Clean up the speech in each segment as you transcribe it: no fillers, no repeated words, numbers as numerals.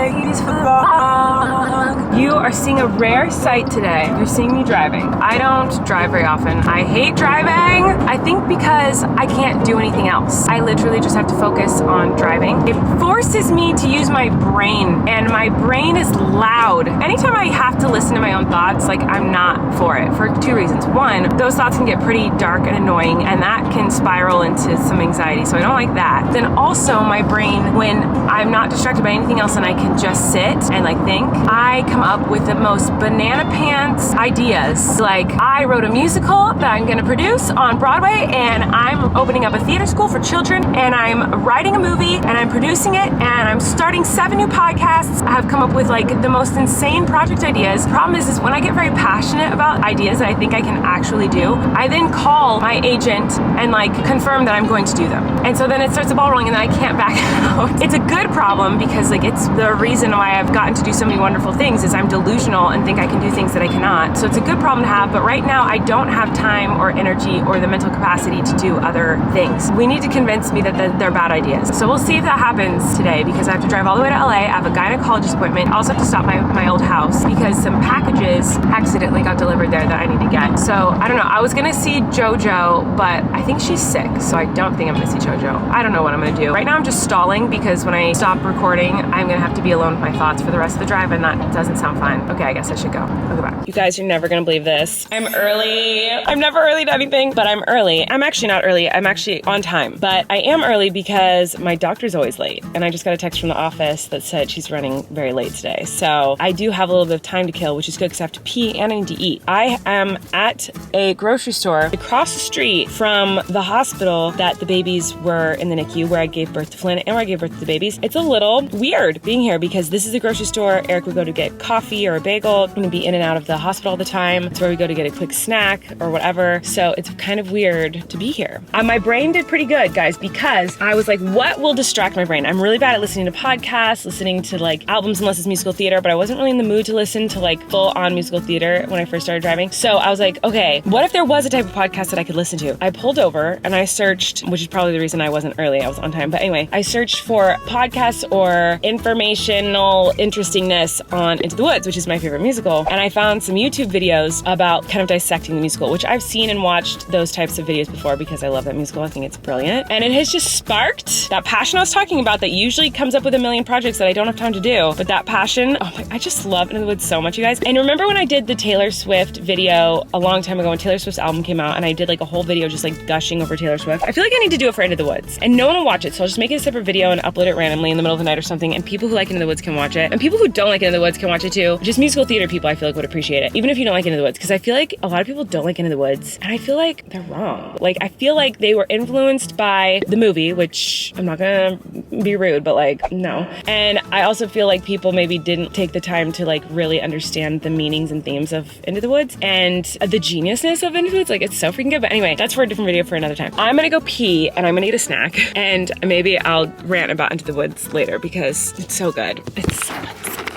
eyes fog. You are seeing a rare sight today. You're seeing me driving. I don't drive very often. I hate driving. I think because I can't do anything else. I literally just have to focus on driving. It forces me to use my brain, and my brain is loud. Anytime I have to listen to my own thoughts, like, I'm not for it for two reasons. One, those thoughts can get pretty dark and annoying, and that can spiral into some anxiety, so I don't like that. Then also my brain, when I'm not distracted by anything else and I can just sit and like think, I come up with the most banana pants ideas. Like, I wrote a musical that I'm gonna produce on Broadway, and I'm opening up a theater school for children, and I'm writing a movie, and I'm producing it, and I'm starting 7 new podcasts. I have come up with like the most insane project ideas. Problem is when I get very passionate about ideas that I think I can actually do, I then call my agent and like confirm that I'm going to do them. And so then it starts the ball rolling, and then I can't back out. It's a good problem because like it's the reason why I've gotten to do so many wonderful things is I'm delusional and think I can do things that I cannot. So it's a good problem to have, but right now I don't have time or energy or the mental capacity to do other things. We need to convince me that they're bad ideas. So we'll see if that happens today, because I have to drive all the way to LA. I have a gynecologist appointment. I also have to stop by my old house because some packages accidentally got delivered there that I need to get. So I don't know. I was gonna see JoJo, but I think she's sick, so I don't think I'm gonna see JoJo. I don't know what I'm gonna do. Right now I'm just stalling because when I stop recording, I'm gonna have to be alone with my thoughts for the rest of the drive, and that doesn't sound fun. Okay, I guess I should go. I'll go back. You guys, you're never gonna believe this. I'm early. I'm never early to anything, but I'm early. I'm actually not early. I'm actually on time, but I am early because my doctor's always late, and I just got a text from the office that said she's running very late today. So I do have a little bit of time to kill, which is good because I have to pee and I need to eat. I am at a grocery store across the street from the hospital that the babies were in the NICU, where I gave birth to Flynn and where I gave birth to the babies. It's a little weird being here because this is a grocery store. Eric would go to get coffee or a bagel. I'm gonna be in and out of the hospital all the time. It's where we go to get a quick snack or whatever. So it's kind of weird to be here. My brain did pretty good, guys, because I was like, what will distract my brain? I'm really bad at listening to podcasts, listening to like albums unless it's musical theater, but I wasn't really in the mood to listen to like full on musical theater when I first started driving. So I was like, okay, what if there was a type of podcast that I could listen to? I pulled over and I searched, which is probably the reason I wasn't early, I was on time. But anyway, I searched for podcasts or informational interestingness on Into the Woods, which is my favorite musical. And I found some YouTube videos about kind of dissecting the musical, which I've seen and watched those types of videos before because I love that musical. I think it's brilliant. And it has just sparked that passion I was talking about that usually comes up with a million projects that I don't have time to do. But that passion, oh my, I just love Into the Woods so much, you guys. And remember when I did the Taylor Swift video a long time ago when Taylor Swift's album came out and I did like a whole video just like gushing over Taylor Swift? I feel like I need to do it for Into the Woods. And no one will watch it, so I'll just make it a separate video and upload it randomly in the middle of the night or something, and people who like Into the Woods can watch it. And people who don't like Into the Woods can watch it too. Just musical theater people I feel like would appreciate it, even if you don't like Into the Woods, because I feel like a lot of people don't like Into the Woods, and I feel like they're wrong. Like, I feel like they were influenced by the movie, which I'm not gonna be rude, but like, no. And I also feel like people maybe didn't take the time to like really understand the meanings and themes of Into the Woods and the geniusness of Into the Woods. Like, it's so freaking good. But anyway, that's for a different video for another time. I'm gonna go pee and I'm gonna eat a snack, and maybe I'll rant about Into the Woods later because it's so good. It's so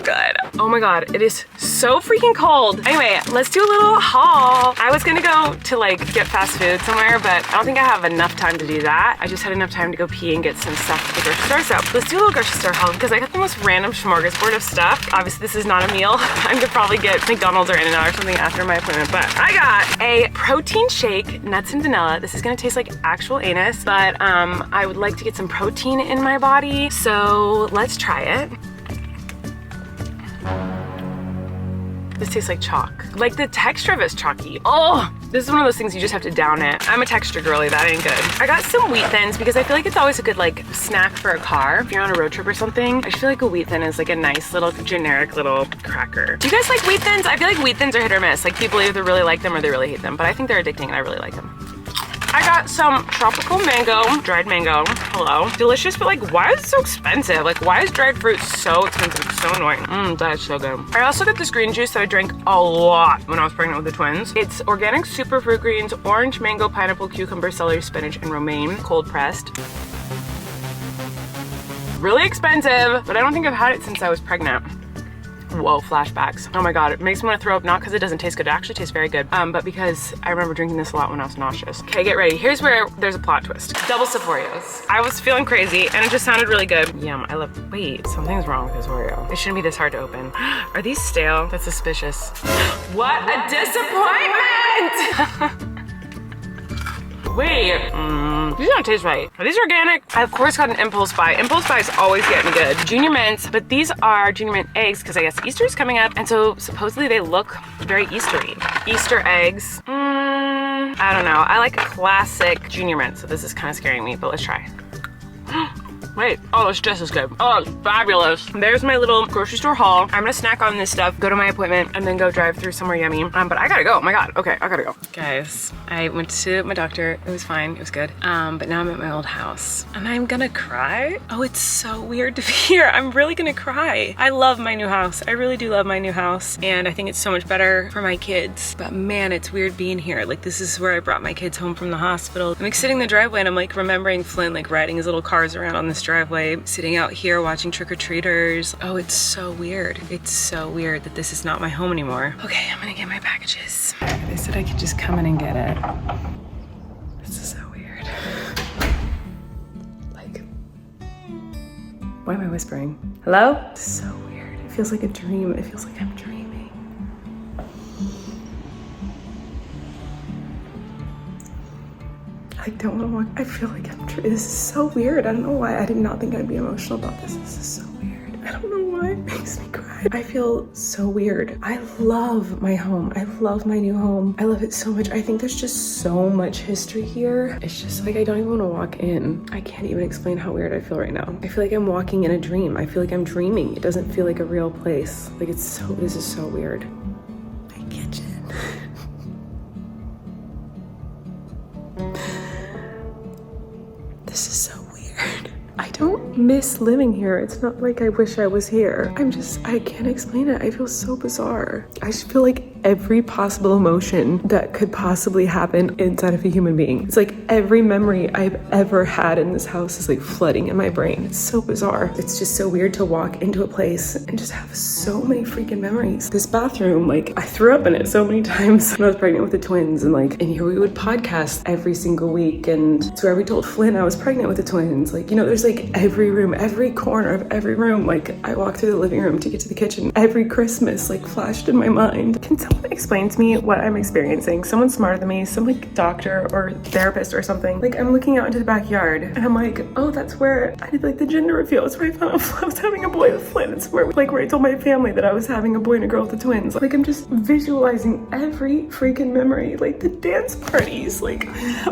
good. Oh my God, it is so freaking cold. Anyway, let's do a little haul. I was gonna go to like get fast food somewhere, but I don't think I have enough time to do that. I just had enough time to go pee and get some stuff at the grocery store. So let's do a little grocery store haul because I got the most random smorgasbord of stuff. Obviously this is not a meal. I'm gonna probably get McDonald's or In-N-Out or something after my appointment, but I got a protein shake, nuts and vanilla. This is gonna taste like actual anus, but I would like to get some protein in my body. So let's try it. This tastes like chalk. Like the texture of it's chalky. Oh, this is one of those things you just have to down it. I'm a texture girly, that ain't good. I got some Wheat Thins because I feel like it's always a good like snack for a car. If you're on a road trip or something, I feel like a Wheat Thin is like a nice little generic little cracker. Do you guys like Wheat Thins? I feel like Wheat Thins are hit or miss. Like people either really like them or they really hate them, but I think they're addicting and I really like them. I got some tropical mango, dried mango. Hello. Delicious, but like, why is it so expensive? Like, why is dried fruit so expensive? It's so annoying. That is so good. I also got this green juice that I drank a lot when I was pregnant with the twins. It's organic superfruit greens, orange, mango, pineapple, cucumber, celery, spinach, and romaine, cold pressed. Really expensive, but I don't think I've had it since I was pregnant. Whoa, flashbacks. Oh my God, it makes me want to throw up, not because it doesn't taste good, it actually tastes very good, but because I remember drinking this a lot when I was nauseous. Okay, get ready. Here's where there's a plot twist. Double stuffed Oreos. I was feeling crazy and it just sounded really good. Yum, I love, wait, something's wrong with this Oreo. It shouldn't be this hard to open. Are these stale? That's suspicious. What a disappointment! Wait, these don't taste right. Are these organic? I of course got an impulse buy. Impulse buys always get me good. Junior mints, but these are Junior mint eggs because I guess Easter's coming up, and so supposedly they look very Eastery. Easter eggs. I don't know. I like a classic Junior mint, so this is kind of scaring me, but let's try. Wait, oh, it's just as good. Oh, it's fabulous. There's my little grocery store haul. I'm gonna snack on this stuff, go to my appointment, and then go drive through somewhere yummy. But I gotta go, oh my God, okay, I gotta go. Guys, I went to my doctor, it was fine, it was good. But now I'm at my old house, and I'm gonna cry. Oh, it's so weird to be here. I'm really gonna cry. I love my new house. I really do love my new house, and I think it's so much better for my kids. But man, it's weird being here. Like, this is where I brought my kids home from the hospital. I'm like sitting in the driveway, and I'm like remembering Flynn like riding his little cars around on this driveway, sitting out here watching trick-or-treaters. Oh, it's so weird. It's so weird that this is not my home anymore. Okay, I'm gonna get my packages. They said I could just come in and get it. This is so weird. Like, why am I whispering? Hello? It's so weird. It feels like a dream. It feels like I'm dreaming. I don't want to walk. I feel like this is so weird. I don't know why. I did not think I'd be emotional about this. This is so weird. I don't know why it makes me cry. I feel so weird. I love my home. I love my new home. I love it so much. I think there's just so much history here. It's just like I don't even want to walk in. I can't even explain how weird I feel right now. I feel like I'm walking in a dream. I feel like I'm dreaming. It doesn't feel like a real place. Like this is so weird. My kitchen. This is so weird. I don't miss living here. It's not like I wish I was here. I can't explain it. I feel so bizarre. I just feel like every possible emotion that could possibly happen inside of a human being. It's like every memory I've ever had in this house is like flooding in my brain. It's so bizarre. It's just so weird to walk into a place and just have so many freaking memories. This bathroom, like I threw up in it so many times when I was pregnant with the twins, and like in here we would podcast every single week, and it's where we told Flynn I was pregnant with the twins. Like, you know, there's like every room, every corner of every room. Like I walked through the living room to get to the kitchen. Every Christmas like flashed in my mind. Can someone explain to me what I'm experiencing? Someone smarter than me, some like doctor or therapist or something. Like I'm looking out into the backyard and I'm like, oh, that's where I did like the gender reveal. It's where I found out I was having a boy with Flynn. It's where I told my family that I was having a boy and a girl with the twins. Like I'm just visualizing every freaking memory, like the dance parties, like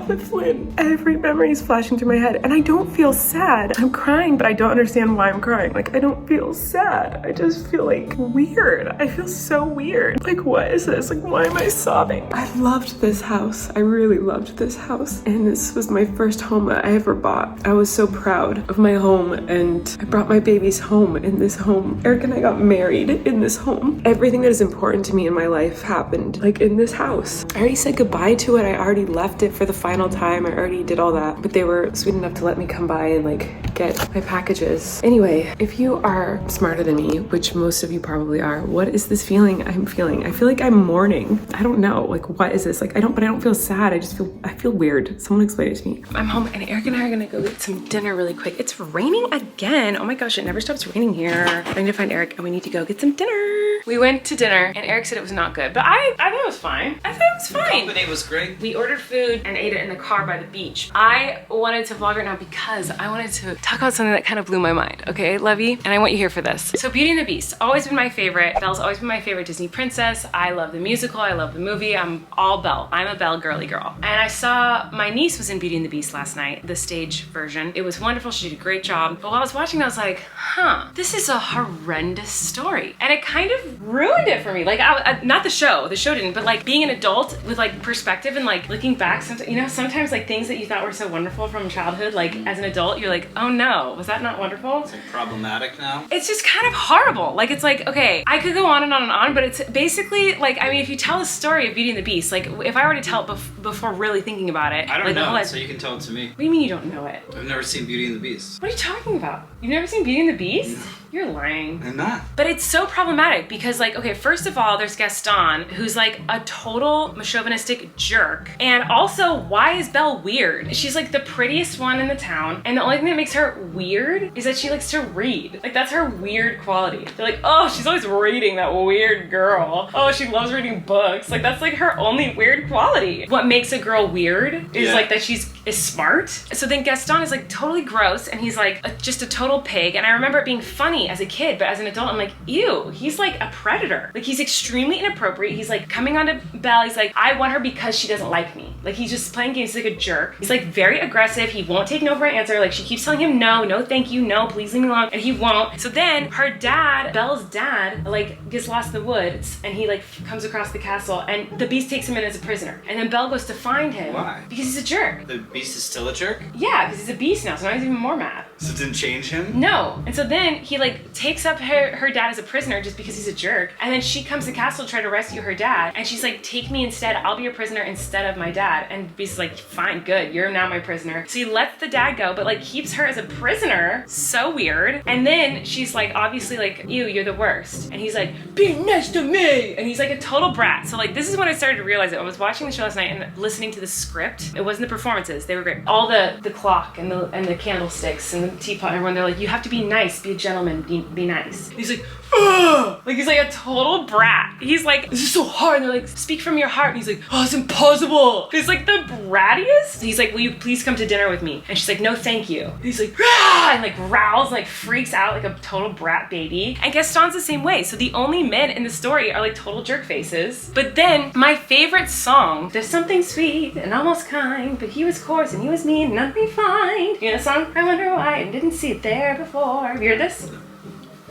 with Flynn. Every memory is flashing through my head, and I don't feel sad. I'm crying, but I don't understand why I'm crying. Like I don't feel sad. I just feel like weird. I feel so weird. Like what is this? Like why am I sobbing? I loved this house. I really loved this house, and this was my first home that I ever bought. I was so proud of my home, and I brought my babies home in this home. Eric and I got married in this home. Everything that is important to me in my life happened like in this house. I already said goodbye to it. I already left it for the final time. I already did all that, but they were sweet enough to let me come by and like get my packages. Anyway, if you are smarter than me, which most of you probably are, what is this feeling I'm feeling? I feel like I'm mourning. I don't know, like what is this? Like I don't feel sad. I feel weird. Someone explain it to me. I'm home and Eric and I are gonna go get some dinner really quick. It's raining again. Oh my gosh, it never stops raining here. I need to find Eric and we need to go get some dinner. We went to dinner and Eric said it was not good, but I thought it was fine. I thought it was fine. The company was great. We ordered food and ate it in the car by the beach. I wanted to vlog right now because I wanted to talk about something that kind of blew my mind, okay, Lovey? And I want you here for this. So Beauty and the Beast, always been my favorite. Belle's always been my favorite Disney princess. I love the musical, I love the movie. I'm all Belle. I'm a Belle girly girl. And I saw my niece was in Beauty and the Beast last night, the stage version. It was wonderful, she did a great job. But while I was watching, I was like, huh, this is a horrendous story. And it kind of ruined it for me. Like, not the show didn't, but like being an adult with like perspective and like looking back, sometimes, you know, sometimes like things that you thought were so wonderful from childhood, like as an adult, you're like, oh no, was that not wonderful? It's like problematic now. It's just kind of horrible. Like, it's like, okay, I could go on and on and on, but it's basically like, I mean, if you tell the story of Beauty and the Beast, like, if I were to tell it before really thinking about it. I don't like, know it, so you can tell it to me. What do you mean you don't know it? I've never seen Beauty and the Beast. What are you talking about? You've never seen Beauty and the Beast? No. You're lying. I'm not. But it's so problematic because, like, okay, first of all, there's Gaston, who's like a total chauvinistic jerk. And also, why is Belle weird? She's like the prettiest one in the town, and the only thing that makes her weird is that she likes to read. Like, that's her weird quality. They're like, oh, she's always reading, that weird girl. Oh, she loves reading books. Like, that's like her only weird quality. What makes a girl weird is like that she's smart. So then Gaston is like totally gross, and he's like just a total pig. And I remember it being funny as a kid, but as an adult, I'm like, ew, he's like a predator. Like, he's extremely inappropriate. He's like coming onto Belle. He's like, I want her because she doesn't like me. Like, he's just playing games. He's like a jerk. He's like very aggressive. He won't take no for an answer. Like, she keeps telling him no, no thank you, no, please leave me alone, and he won't. So then her dad, Belle's dad, like gets lost in the woods, and he like comes across the castle, and the Beast takes him in as a prisoner. And then Belle goes to find him. Why? Because he's a jerk. The Beast is still a jerk? Yeah, because he's a beast now, so now he's even more mad. So it didn't change him? No. And so then he like takes up her dad as a prisoner just because he's a jerk. And then she comes to the castle to try to rescue her dad. And she's like, take me instead. I'll be your prisoner instead of my dad. And Beast is like, fine, good. You're now my prisoner. So he lets the dad go, but like keeps her as a prisoner. So weird. And then she's like, obviously like, ew, you're the worst. And he's like, be nice to me. And he's like a total brat. So like, this is when I started to realize it. I was watching the show last night and listening to the script. It wasn't the performances. They were great. All the clock and the candlesticks and the teapot and everyone, they're like, you have to be nice, be a gentleman, be nice. And he's like, ugh! Like, he's like a total brat. He's like, this is so hard. And they're like, speak from your heart. And he's like, oh, it's impossible. He's like the brattiest. He's like, will you please come to dinner with me? And she's like, no, thank you. And he's like, ah! And like growls, and like freaks out like a total brat baby. And Gaston's the same way. So the only men in the story are like total jerk faces. But then my favorite song, there's something sweet and almost kind, but he was coarse and he was mean and unrefined. You know the song? I wonder why I didn't see it there before. Have you heard this?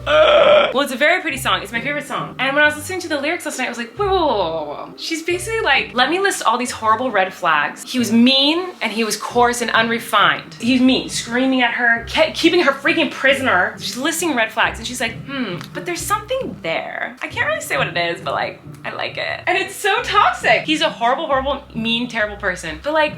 Well, it's a very pretty song. It's my favorite song. And when I was listening to the lyrics last night, I was like, whoa, whoa, whoa, whoa, whoa. She's basically like, let me list all these horrible red flags. He was mean, and he was coarse and unrefined. He was mean, screaming at her, keeping her freaking prisoner. She's listing red flags, and she's like, but there's something there. I can't really say what it is, but like, I like it. And it's so toxic. He's a horrible, horrible, mean, terrible person. But like,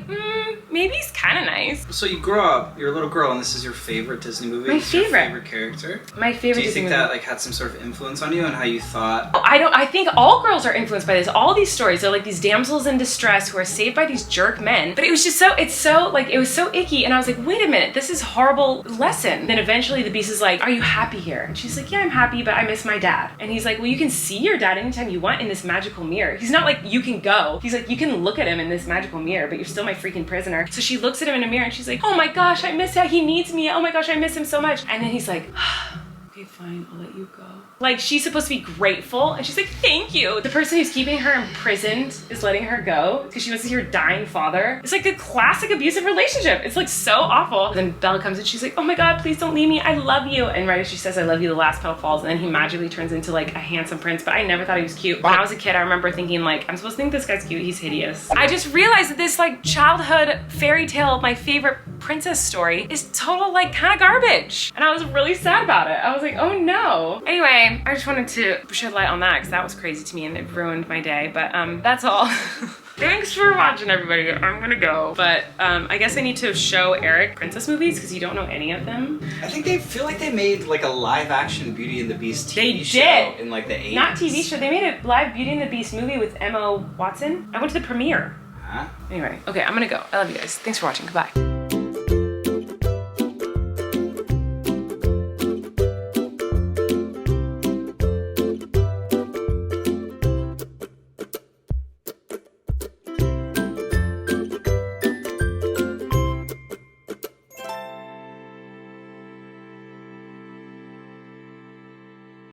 maybe he's kind of nice. So you grow up, you're a little girl, and this is your favorite Disney movie? My This is your favorite. favorite character? My favorite. Do you think that like had some sort of influence on you and how you thought? I think all girls are influenced by this. All these stories are like these damsels in distress who are saved by these jerk men. But it was just so, it was so icky. And I was like, wait a minute, this is a horrible lesson. Then eventually the Beast is like, are you happy here? And she's like, yeah, I'm happy, but I miss my dad. And he's like, well, you can see your dad anytime you want in this magical mirror. He's not like, you can go. He's like, you can look at him in this magical mirror, but you're still my freaking prisoner. So she looks at him in a mirror and she's like, oh my gosh, I miss him. He needs me. Oh my gosh, I miss him so much. And then he's like, okay, fine, I'll let you go. Like, she's supposed to be grateful, and she's like, thank you. The person who's keeping her imprisoned is letting her go because she wants to see her dying father. It's like a classic abusive relationship. It's like so awful. Then Bella comes and she's like, oh my God, please don't leave me. I love you. And right as she says, I love you, the last petal falls, and then he magically turns into like a handsome prince, but I never thought he was cute. When I was a kid, I remember thinking like, I'm supposed to think this guy's cute. He's hideous. I just realized that this like childhood fairy tale, my favorite princess story, is total like kind of garbage. And I was really sad about it. I was like, oh no. Anyway, I just wanted to shed light on that because that was crazy to me and it ruined my day. But that's all. Thanks for watching, everybody. I'm gonna go. But I guess I need to show Eric princess movies because you don't know any of them. I think they feel like they made like a live action Beauty and the Beast TV show in like the 80s. Not TV show. They made a live Beauty and the Beast movie with Emma Watson. I went to the premiere. Huh? Anyway, okay, I'm gonna go. I love you guys. Thanks for watching. Goodbye.